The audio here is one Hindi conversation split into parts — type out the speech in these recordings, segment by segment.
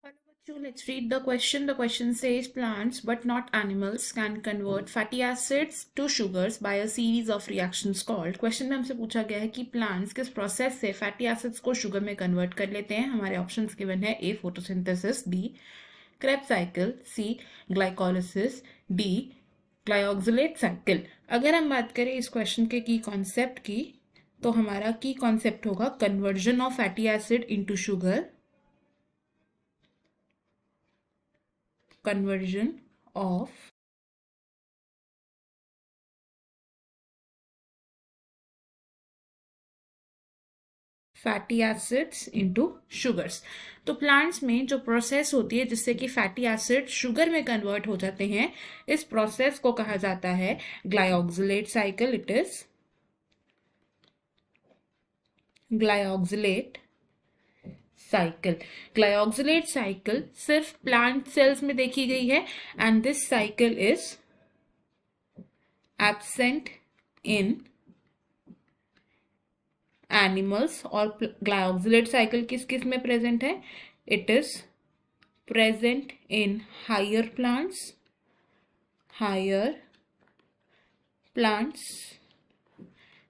Hello, Bachu. Let's read the question. The question says plants, but not animals, can convert fatty acids to sugars by a series of reactions called. Question में हमसे पूछा गया है कि प्लांट्स किस प्रोसेस से फैटी एसिड्स को शुगर में कन्वर्ट कर लेते हैं. हमारे ऑप्शंस गिवन है ए फोटोसिंथेसिस, बी क्रेब्स साइकिल, सी ग्लाइकोलिसिस, डी ग्लाइऑक्सिलेट साइकिल. अगर हम बात करें इस क्वेश्चन के की कॉन्सेप्ट की, तो हमारा की कॉन्सेप्ट होगा conversion of fatty acid into sugar. Conversion of fatty acids into sugars. तो प्लांट्स में जो प्रोसेस होती है जिससे कि फैटी एसिड शुगर में कन्वर्ट हो जाते हैं, इस प्रोसेस को कहा जाता है glyoxylate cycle. It is glyoxylate cycle. Glyoxylate cycle सिर्फ प्लांट सेल्स में देखी गई है and this cycle is absent in animals. और ग्लाइऑक्सिलेट साइकिल किस किस में प्रेजेंट है? It is present in higher plants,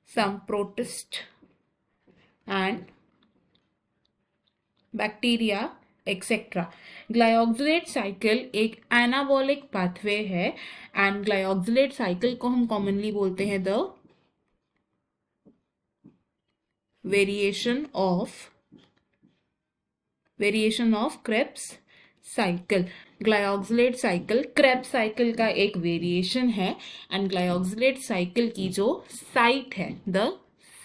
some protist and bacteria etcetera. Glyoxylate cycle एक एनाबॉलिक पाथवे है एंड ग्लाइऑक्सिलेट साइकिल को हम कॉमनली बोलते हैं the variation of Krebs cycle. Glyoxylate cycle Krebs cycle का एक वेरिएशन है एंड ग्लाइऑक्सिलेट साइकिल की जो साइट है, the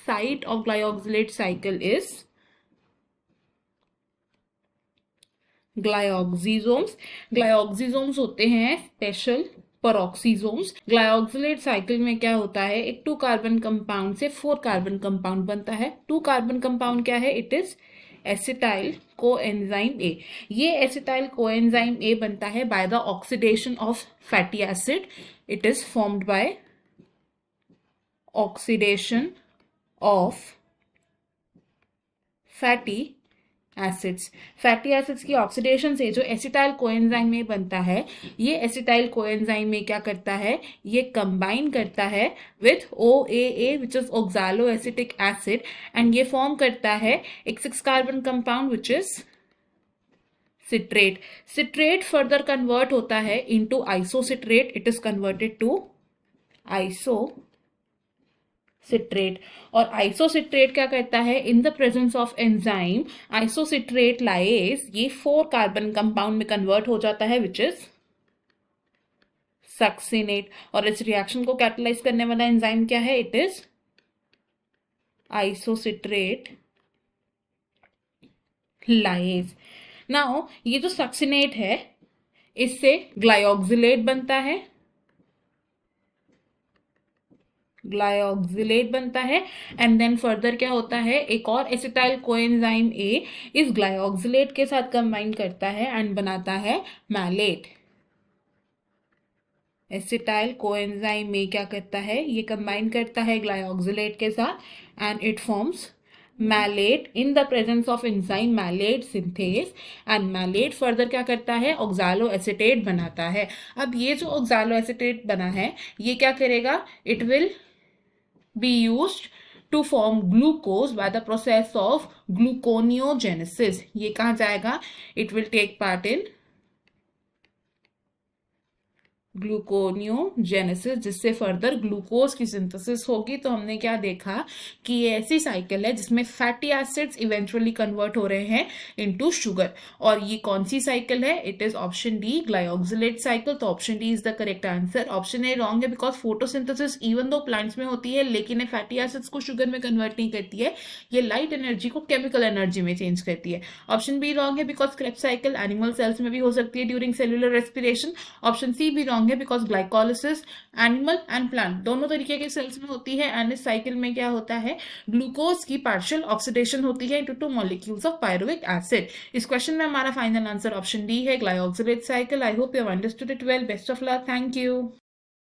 site of glyoxylate cycle is glyoxysomes. Glyoxysomes होते हैं स्पेशल पेरोक्सिसोम्स. ग्लाइऑक्सिलेट साइकिल में क्या होता है, एक 2 कार्बन कंपाउंड से 4 कार्बन कंपाउंड बनता है. 2 कार्बन कंपाउंड क्या है? It is acetyl coenzyme A. ये एसिटाइल कोएंजाइम ए बनता है by the oxidation of fatty acid. It is formed by oxidation of fatty acids. Fatty acids की ऑक्सीडेशन से जो एसिटाइल कोएंजाइम में बनता है, ये एसिटाइल कोएंजाइम में क्या करता है, ये कंबाइन करता है with OAA which is oxaloacetic acid and ये फॉर्म करता है एक 6 carbon compound which is citrate. Citrate further convert होता है into isocitrate. It is converted to isocitrate. और आइसोसिट्रेट क्या करता है, in the presence of enzyme isocitrate lyase ये 4 कार्बन कंपाउंड में कन्वर्ट हो जाता है विच इज सक्सिनेट. और इस रिएक्शन को कैटलाइज करने वाला एंजाइम क्या है? It is isocitrate lyase. Now ये जो सक्सिनेट है इससे ग्लाइऑक्सिलेट बनता है एंड देन फर्दर क्या होता है, एक और एसिटाइल कोएंजाइम ए इस ग्लाइऑक्सिलेट के साथ कंबाइन करता है एंड बनाता है मैलेट. एसिटाइल कोएंजाइम ए क्या करता है, ये कंबाइन करता है ग्लाइऑक्सिलेट के साथ and it forms malate in the presence of enzyme malate synthase and malate further क्या करता है, ऑक्सैलो एसीटेट बनाता है. अब ये जो ऑक्सैलो एसीटेट बना है ये क्या करेगा, it will be used to form glucose by the process of gluconeogenesis. ये कहाँ जाएगा, it will take part in gluconeogenesis जिससे फर्दर ग्लूकोज की सिंथेसिस होगी. तो हमने क्या देखा कि ये ऐसी साइकिल है जिसमें फैटी एसिड्स इवेंचुअली कन्वर्ट हो रहे हैं इनटू शुगर. और ये कौन सी साइकिल है? It is option D glyoxylate cycle. तो option D is the correct answer. Option A wrong है because photosynthesis even though plants में होती है लेकिन ये फैटी एसिड्स को शुगर में कन्वर्ट नहीं करती है, ये लाइट एनर्जी को केमिकल एनर्जी में चेंज करती है. ऑप्शन बी रॉन्ग है because Krebs cycle animal cells में भी हो सकती है during cellular respiration. Option C भी रॉन्ग है because glycolysis animal and plant दोनों तरीके के सेल्स में होती है एंड इस साइकिल में क्या होता है, ग्लूकोज की पार्शियल ऑक्सीडेशन होती है into 2 molecules of pyruvic acid. इस क्वेश्चन में हमारा फाइनल आंसर ऑप्शन डी है glyoxylate cycle. I hope you have understood it well. Best of luck. Thank you.